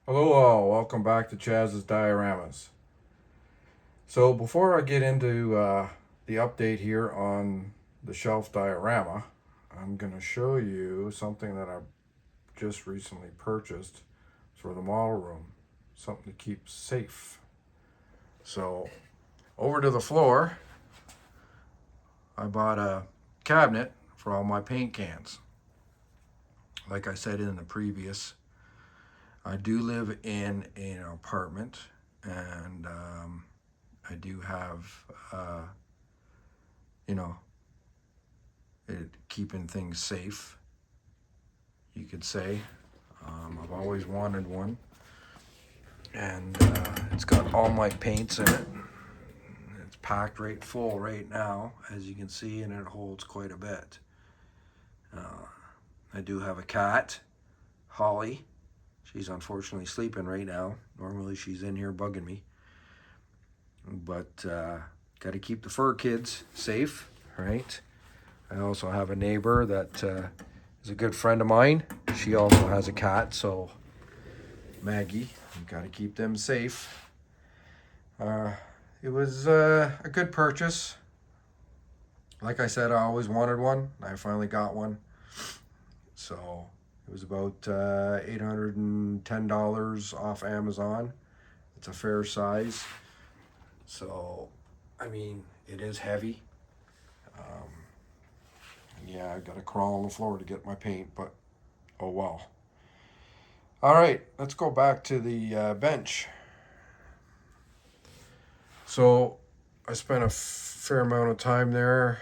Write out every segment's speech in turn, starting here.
Hello all, welcome back to Chaz's Dioramas. So before I get into the update here on the shelf diorama, I'm going to show you something that I just recently purchased for the model room. Something to keep safe. So over to the floor, I bought a cabinet for all my paint cans. Like I said in the previous, I do live in an apartment and I do have, you know, keeping things safe, you could say. I've always wanted one, and it's got all my paints in it. It's packed right full right now, as you can see, and it holds quite a bit. I do have a cat, Holly. She's unfortunately sleeping right now. Normally she's in here bugging me. But got to keep the fur kids safe, right? I also have a neighbor that is a good friend of mine. She also has a cat, so Maggie, you got to keep them safe. It was a good purchase. Like I said, I always wanted one. I finally got one. So it was about $810 off Amazon. It's a fair size. So, I mean, it is heavy. Yeah, I got to crawl on the floor to get my paint, but oh well. All right, let's go back to the bench. So I spent a fair amount of time there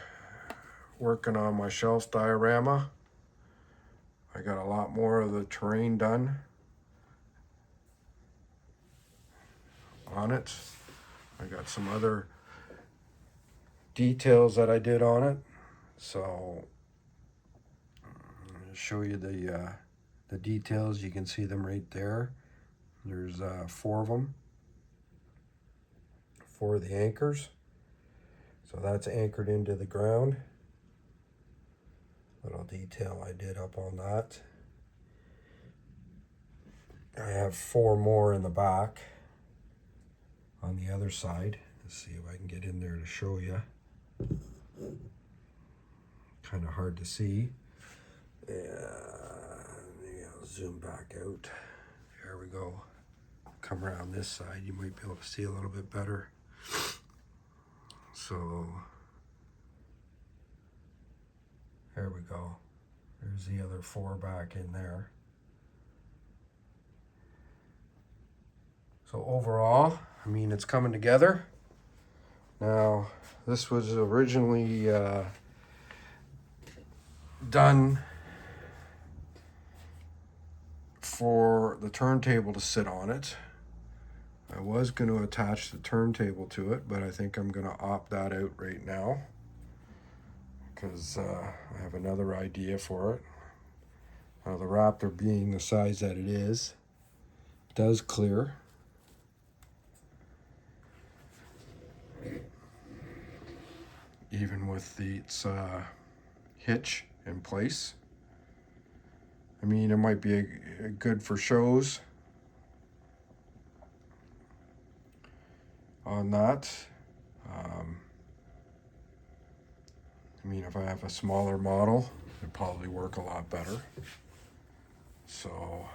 working on my shelf diorama. I got a lot more of the terrain done on it. I got some other details that I did on it. So I'll show you the details. You can see them right there. There's four of them, four of the anchors. So that's anchored into the ground. Little detail I did up on that. I have four more in the back on the other side. Let's see if I can get in there to show you. Kind of hard to see. I'll zoom back out. There we go. Come around this side, you might be able to see a little bit better. So there we go. There's the other four back in there. So overall, I mean, it's coming together. Now, this was originally done for the turntable to sit on it. I was going to attach the turntable to it, but I think I'm going to opt that out right now because I have another idea for it. Now, the Raptor being the size that it is, does clear. Even with its hitch in place. I mean, it might be a good for shows on that. I mean, if I have a smaller model, it'd probably work a lot better. So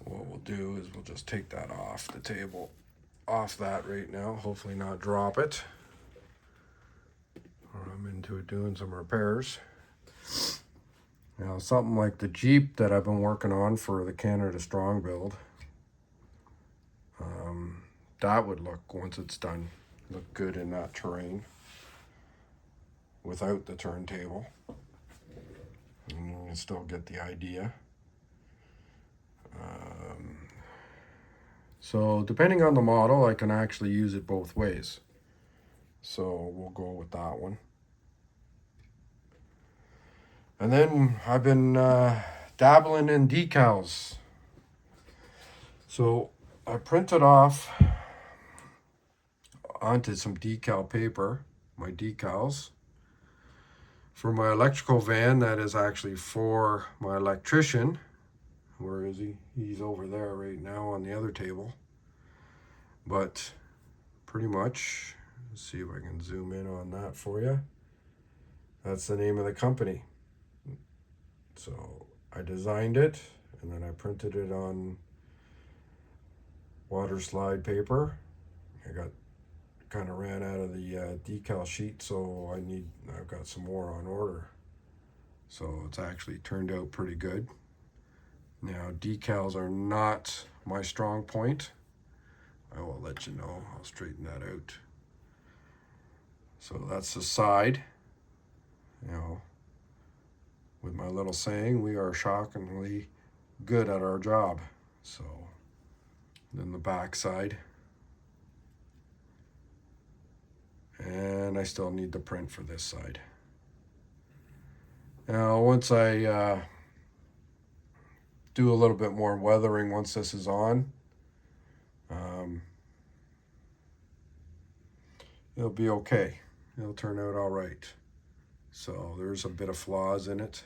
what we'll do is we'll just take that off the table, off that right now, hopefully not drop it. I'm into it doing some repairs. Now, something like the Jeep that I've been working on for the Canada Strong build, that would look, once it's done, look good in that terrain without the turntable. And you can still get the idea. So depending on the model, I can actually use it both ways. So we'll go with that one. And then I've been dabbling in decals. So I printed off onto some decal paper my decals for my electrical van that is actually for my electrician Where is he? He's over there right now on the other table. But pretty much, let's see if I can zoom in on that for you. That's the name of the company. So I designed it, and then I printed it on water slide paper. I kind of ran out of the decal sheet, so I've got some more on order. So it's actually turned out pretty good. Now, decals are not my strong point. I will let you know. I'll straighten that out. So that's the side. You know, with my little saying, we are shockingly good at our job. So then the back side. And I still need the print for this side. Now, once I do a little bit more weathering, once this is on, it'll be okay. It'll turn out all right. So there's a bit of flaws in it.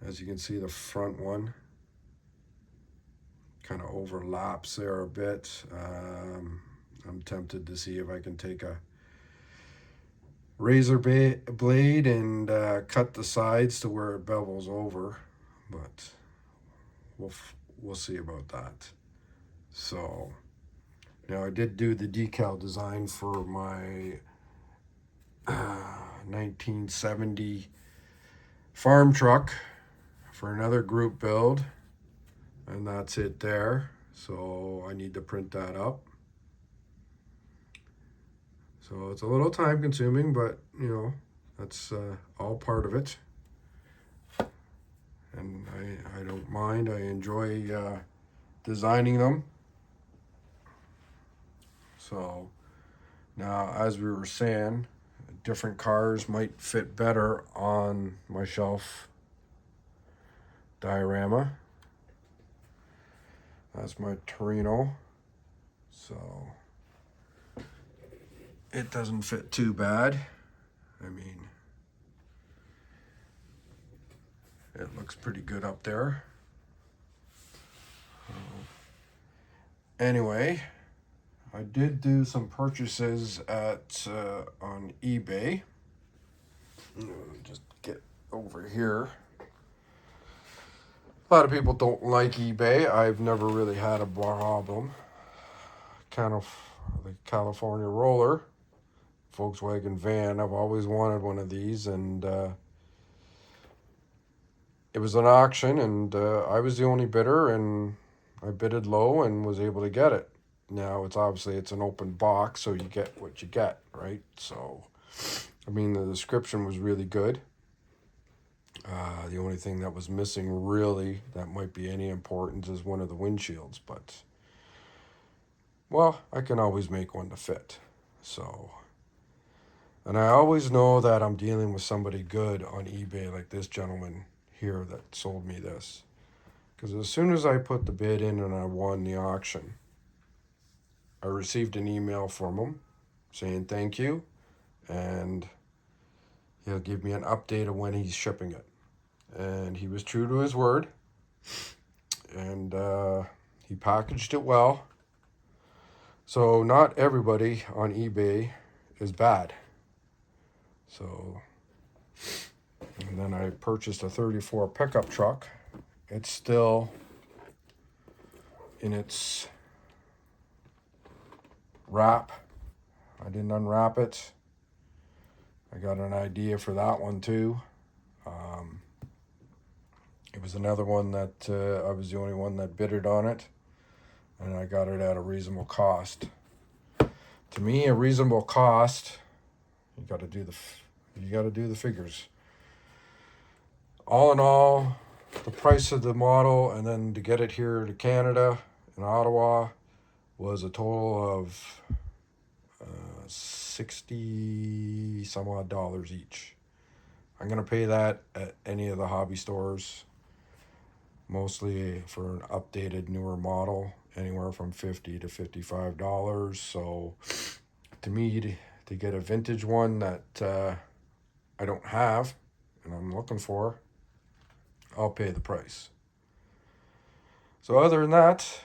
As you can see, the front one kind of overlaps there a bit. I'm tempted to see if I can take a razor blade and cut the sides to where it bevels over, but we'll see about that. So now I did do the decal design for my 1970 farm truck for another group build, and that's it there. So I need to print that up. So it's a little time consuming, but you know, that's all part of it. And I don't mind. I enjoy designing them. So now, as we were saying, different cars might fit better on my shelf diorama. That's my Torino. So it doesn't fit too bad. I mean, it looks pretty good up there. Anyway, I did do some purchases on eBay. Just get over here. A lot of people don't like eBay. I've never really had a problem. Kind of the California Roller, Volkswagen van. I've always wanted one of these, and it was an auction, and I was the only bidder, and I bidded low and was able to get it. Now it's an open box, so you get what you get, right? So, I mean, the description was really good. The only thing that was missing, really, that might be any importance, is one of the windshields. But, well, I can always make one to fit. So, and I always know that I'm dealing with somebody good on eBay, like this gentleman here that sold me this. Because as soon as I put the bid in and I won the auction, I received an email from him saying thank you, and he'll give me an update of when he's shipping it. And he was true to his word, and he packaged it well. So not everybody on eBay is bad. So, and then I purchased a 34 pickup truck. It's still in its wrap. I didn't unwrap it. I got an idea for that one too. It was another one that I was the only one that bidded on it, and I got it at a reasonable cost. To me, a reasonable cost, you got to do the figures. All in all, the price of the model and then to get it here to Canada in Ottawa was a total of 60 some odd dollars each. I'm going to pay that at any of the hobby stores, mostly for an updated newer model, anywhere from $50 to $55. So to me, to get a vintage one that I don't have and I'm looking for, I'll pay the price. So other than that,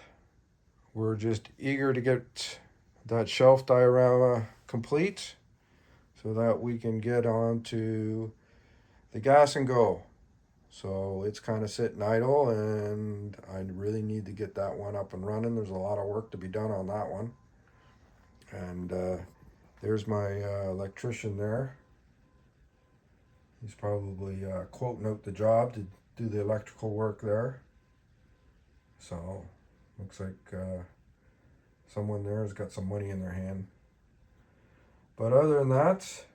we're just eager to get that shelf diorama complete so that we can get on to the gas and go. So it's kind of sitting idle, and I really need to get that one up and running. There's a lot of work to be done on that one. And there's my electrician there. He's probably quoting out the job to do the electrical work there. So looks like someone there has got some money in their hand. But other than that,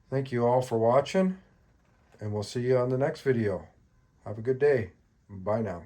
thank you all for watching, and we'll see you on the next video. Have a good day. Bye now.